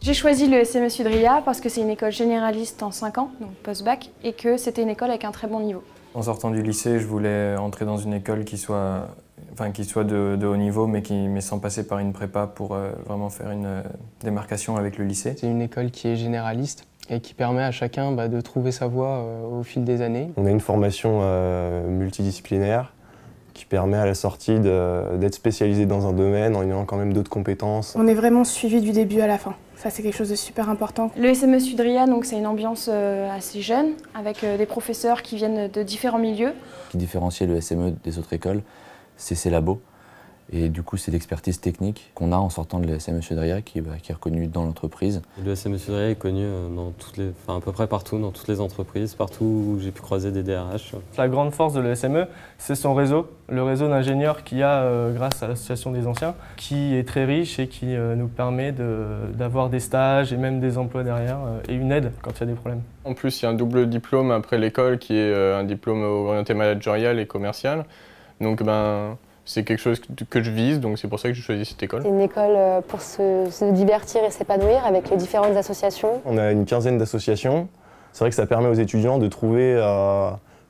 J'ai choisi le SME Sudria parce que c'est une école généraliste en 5 ans, donc post-bac, et que c'était une école avec un très bon niveau. En sortant du lycée, je voulais entrer dans une école qui soit de haut niveau, mais sans passer par une prépa pour vraiment faire une démarcation avec le lycée. C'est une école qui est généraliste et qui permet à chacun de trouver sa voie au fil des années. On a une formation multidisciplinaire qui permet à la sortie d'être spécialisé dans un domaine en ayant quand même d'autres compétences. On est vraiment suivi du début à la fin. Ça, c'est quelque chose de super important. Le SME Sudria, c'est une ambiance assez jeune, avec des professeurs qui viennent de différents milieux. Ce qui différencie le SME des autres écoles, c'est ses labos. Et du coup, c'est l'expertise technique qu'on a en sortant de l'SME Sudria qui est reconnue dans l'entreprise. Le SME Sudria est connu à peu près partout, dans toutes les entreprises, partout où j'ai pu croiser des DRH. La grande force de l'ESME, c'est son réseau, le réseau d'ingénieurs qu'il y a grâce à l'Association des anciens, qui est très riche et qui nous permet d'avoir des stages et même des emplois derrière et une aide quand il y a des problèmes. En plus, il y a un double diplôme après l'école qui est un diplôme orienté managérial et commercial. Donc, c'est quelque chose que je vise, donc c'est pour ça que j'ai choisi cette école. C'est une école pour se divertir et s'épanouir avec les différentes associations. On a une quinzaine d'associations. C'est vrai que ça permet aux étudiants de trouver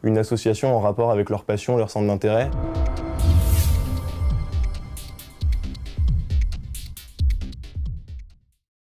une association en rapport avec leur passion, leur centre d'intérêt.